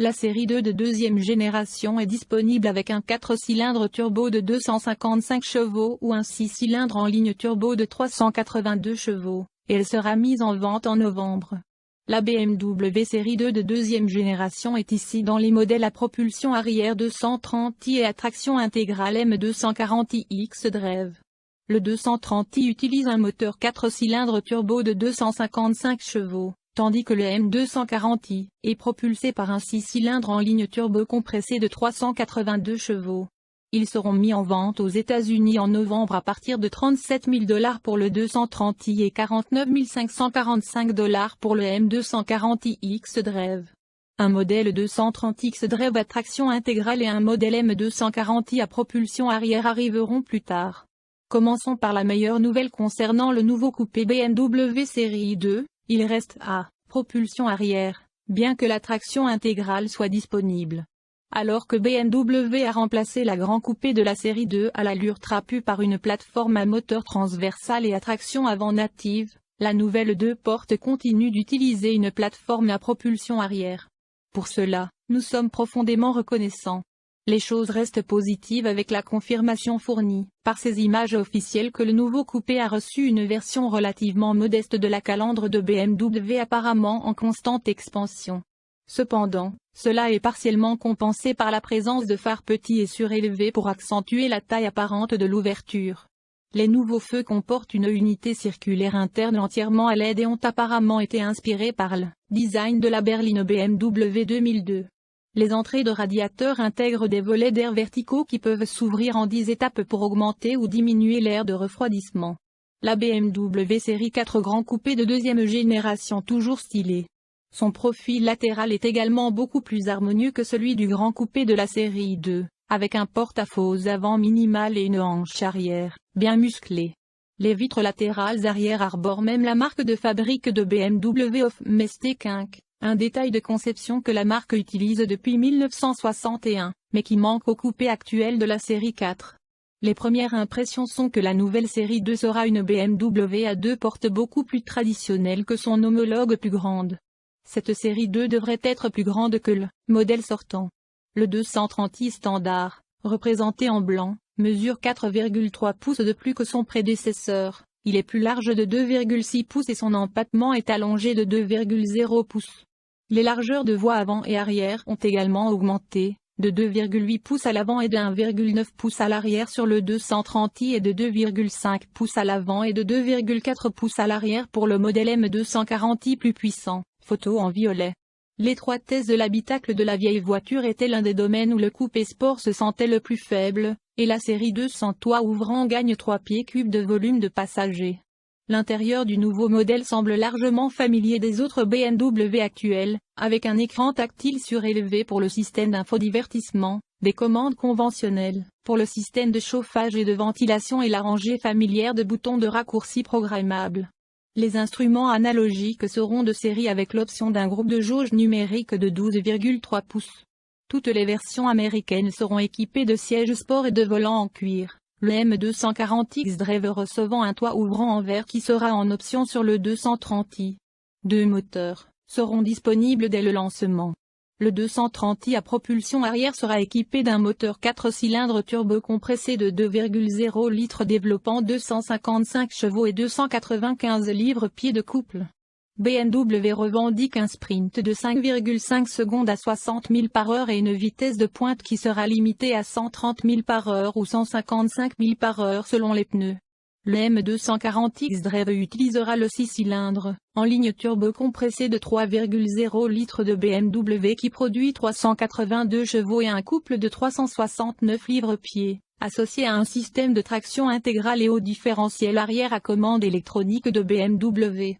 La série 2 de deuxième génération est disponible avec un 4 cylindres turbo de 255 chevaux ou un 6 cylindres en ligne turbo de 382 chevaux, et elle sera mise en vente en novembre. La BMW série 2 de deuxième génération est ici dans les modèles à propulsion arrière 230i et à traction intégrale M240i xDrive. Le 230i utilise un moteur 4 cylindres turbo de 255 chevaux, tandis que le M240i est propulsé par un 6 cylindres en ligne turbo compressé de 382 chevaux. Ils seront mis en vente aux États-Unis en novembre à partir de $37 000 pour le 230i et $49 545 pour le M240i xDrive. Un modèle 230i xDrive à traction intégrale et un modèle M240i à propulsion arrière arriveront plus tard. Commençons par la meilleure nouvelle concernant le nouveau coupé BMW série 2, il reste à propulsion arrière, bien que la traction intégrale soit disponible. Alors que BMW a remplacé la grand coupé de la série 2 à l'allure trapue par une plateforme à moteur transversal et à traction avant native, la nouvelle 2 portes continue d'utiliser une plateforme à propulsion arrière. Pour cela, nous sommes profondément reconnaissants. Les choses restent positives avec la confirmation fournie par ces images officielles que le nouveau coupé a reçu une version relativement modeste de la calandre de BMW apparemment en constante expansion. Cependant, cela est partiellement compensé par la présence de phares petits et surélevés pour accentuer la taille apparente de l'ouverture. Les nouveaux feux comportent une unité circulaire interne entièrement à LED et ont apparemment été inspirés par le design de la berline BMW 2002. Les entrées de radiateurs intègrent des volets d'air verticaux qui peuvent s'ouvrir en 10 étapes pour augmenter ou diminuer l'air de refroidissement. La BMW série 4 Grand Coupé de deuxième génération toujours stylé. Son profil latéral est également beaucoup plus harmonieux que celui du Grand Coupé de la série 2, avec un porte-à-faux avant minimal et une hanche arrière, bien musclée. Les vitres latérales arrière arborent même la marque de fabrique de BMW of Mesteking. Un détail de conception que la marque utilise depuis 1961, mais qui manque au coupé actuel de la série 4. Les premières impressions sont que la nouvelle série 2 sera une BMW à 2 portes beaucoup plus traditionnelle que son homologue plus grande. Cette série 2 devrait être plus grande que le modèle sortant. Le 230i standard, représenté en blanc, mesure 4,3 pouces de plus que son prédécesseur. Il est plus large de 2,6 pouces et son empattement est allongé de 2,0 pouces. Les largeurs de voies avant et arrière ont également augmenté, de 2,8 pouces à l'avant et de 1,9 pouces à l'arrière sur le 230i et de 2,5 pouces à l'avant et de 2,4 pouces à l'arrière pour le modèle M240i plus puissant, photo en violet. L'étroitesse de l'habitacle de la vieille voiture était l'un des domaines où le coupé sport se sentait le plus faible, et la série 2 sans toit ouvrant gagne 3 pieds cubes de volume de passagers. L'intérieur du nouveau modèle semble largement familier des autres BMW actuels, avec un écran tactile surélevé pour le système d'infodivertissement, des commandes conventionnelles pour le système de chauffage et de ventilation et la rangée familière de boutons de raccourci programmables. Les instruments analogiques seront de série avec l'option d'un groupe de jauge numérique de 12,3 pouces. Toutes les versions américaines seront équipées de sièges sport et de volants en cuir. Le M240i xDrive recevant un toit ouvrant en verre qui sera en option sur le 230i. 2 moteurs seront disponibles dès le lancement. Le 230i à propulsion arrière sera équipé d'un moteur 4 cylindres turbo compressé de 2,0 litres développant 255 chevaux et 295 livres-pieds de couple. BMW revendique un sprint de 5,5 secondes à 60 000 par heure et une vitesse de pointe qui sera limitée à 130 000 par heure ou 155 000 par heure selon les pneus. Le M240i xDrive utilisera le 6 cylindres, en ligne turbo compressé de 3,0 litres de BMW qui produit 382 chevaux et un couple de 369 livres-pieds, associé à un système de traction intégrale et au différentiel arrière à commande électronique de BMW.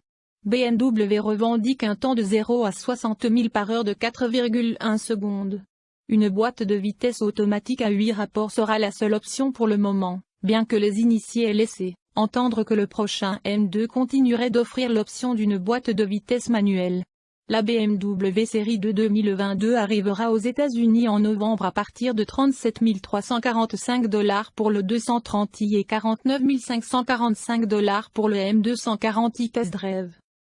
BMW revendique un temps de 0 à 60 000 par heure de 4,1 secondes. Une boîte de vitesse automatique à 8 rapports sera la seule option pour le moment, bien que les initiés aient laissé entendre que le prochain M2 continuerait d'offrir l'option d'une boîte de vitesse manuelle. La BMW série 2 2022 arrivera aux États-Unis en novembre à partir de $37 345 pour le 230i et $49 545 pour le M240i xDrive.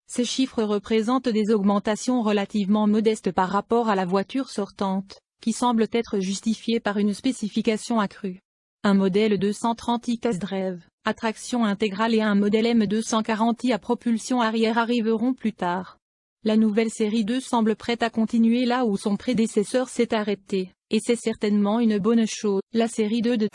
Ces chiffres représentent des augmentations relativement modestes par rapport à la voiture sortante, qui semble être justifiée par une spécification accrue. Un modèle 230i test drive, à traction intégrale et un modèle M240i à propulsion arrière arriveront plus tard. La nouvelle série 2 semble prête à continuer là où son prédécesseur s'est arrêté, et c'est certainement une bonne chose. La série 2 de